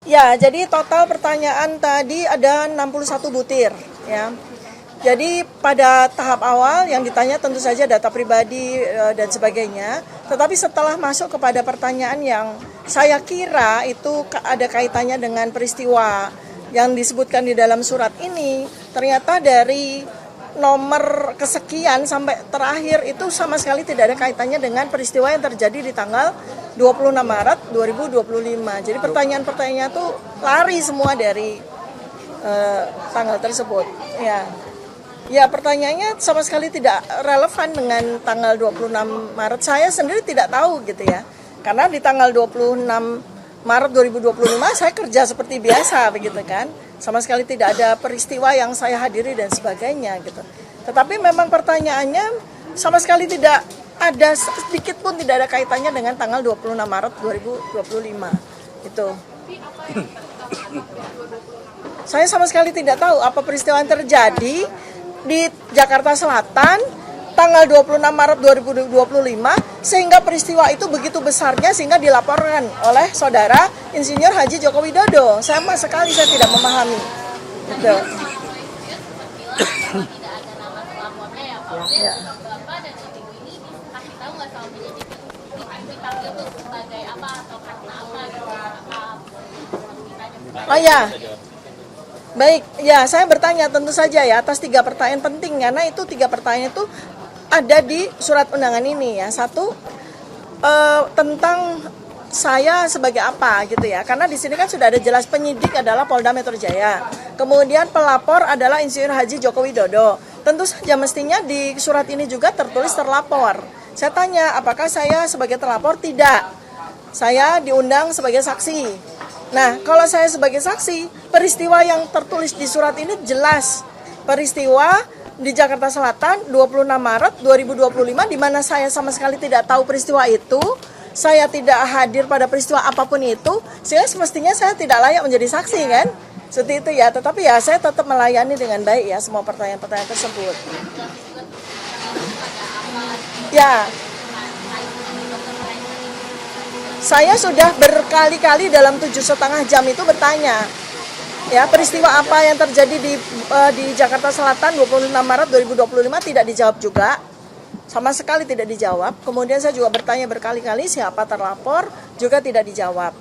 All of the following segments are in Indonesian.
Ya, jadi total pertanyaan tadi ada 61 butir ya. Jadi pada tahap awal yang ditanya tentu saja data pribadi dan sebagainya. Tetapi setelah masuk kepada pertanyaan yang saya kira itu ada kaitannya dengan peristiwa yang disebutkan di dalam surat ini, ternyata dari nomor kesekian sampai terakhir itu sama sekali tidak ada kaitannya dengan peristiwa yang terjadi di tanggal 26 Maret 2025. Jadi pertanyaan-pertanyaan itu lari semua dari tanggal tersebut. Ya, pertanyaannya sama sekali tidak relevan dengan tanggal 26 Maret. Saya sendiri tidak tahu gitu ya. Karena di tanggal 26 Maret 2025 saya kerja seperti biasa begitu kan. Sama sekali tidak ada peristiwa yang saya hadiri dan sebagainya gitu. Tetapi memang pertanyaannya sama sekali tidak ada, sedikit pun tidak ada kaitannya dengan tanggal 26 Maret 2025. Itu. Saya sama sekali tidak tahu apa peristiwa yang terjadi di Jakarta Selatan tanggal 26 Maret 2025 sehingga peristiwa itu begitu besarnya sehingga dilaporkan oleh saudara Insinyur Haji Joko Widodo. Sama sekali saya tidak memahami. Gitu. Ya. Oh ya. Baik, ya saya bertanya tentu saja ya atas 3 pertanyaan penting karena itu 3 pertanyaan itu ada di surat undangan ini ya. Satu tentang saya sebagai apa gitu ya. Karena di sini kan sudah ada jelas penyidik adalah Polda Metro Jaya. Kemudian pelapor adalah Insinyur Haji Joko Widodo. Tentu saja mestinya di surat ini juga tertulis terlapor. Saya tanya apakah saya sebagai terlapor? Tidak. Saya diundang sebagai saksi. Nah, kalau saya sebagai saksi, peristiwa yang tertulis di surat ini jelas. Peristiwa di Jakarta Selatan 26 Maret 2025 di mana saya sama sekali tidak tahu peristiwa itu. Saya tidak hadir pada peristiwa apapun itu. Sehingga semestinya saya tidak layak menjadi saksi kan? Seperti itu ya. Tetapi ya saya tetap melayani dengan baik ya semua pertanyaan-pertanyaan tersebut. Ya. Saya sudah berkali-kali dalam 7,5 jam itu bertanya, ya peristiwa apa yang terjadi di Jakarta Selatan 26 Maret 2025 tidak dijawab juga, sama sekali tidak dijawab. Kemudian saya juga bertanya berkali-kali siapa terlapor, juga tidak dijawab.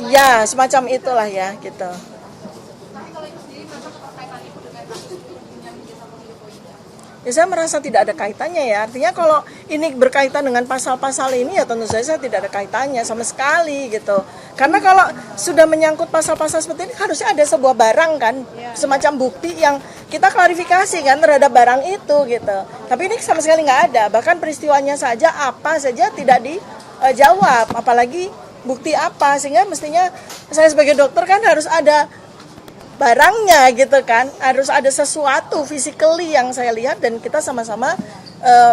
Ya, semacam itulah ya gitu. Ya saya merasa tidak ada kaitannya ya, artinya kalau ini berkaitan dengan pasal-pasal ini ya tentu saja saya tidak ada kaitannya sama sekali gitu. Karena kalau sudah menyangkut pasal-pasal seperti ini harusnya ada sebuah barang kan, semacam bukti yang kita klarifikasi kan terhadap barang itu gitu. Tapi ini sama sekali nggak ada, bahkan peristiwanya saja apa saja tidak dijawab, apalagi bukti apa, sehingga mestinya saya sebagai dokter kan harus ada barangnya gitu kan, harus ada sesuatu physically yang saya lihat dan kita sama-sama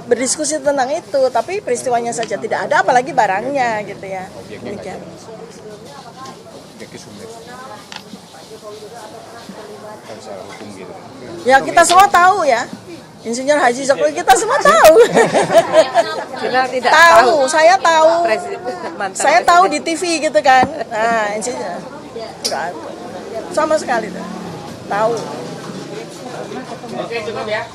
berdiskusi tentang itu, tapi peristiwanya saja tidak ada apalagi barangnya gitu ya. Demikian. Ya kita semua tahu ya, Insinyur Haji Jokowi kita semua tahu. Tahu, saya tahu, saya tahu di TV gitu kan. Nah, Insinyur sama sekali tahu. Oke, cukup ya.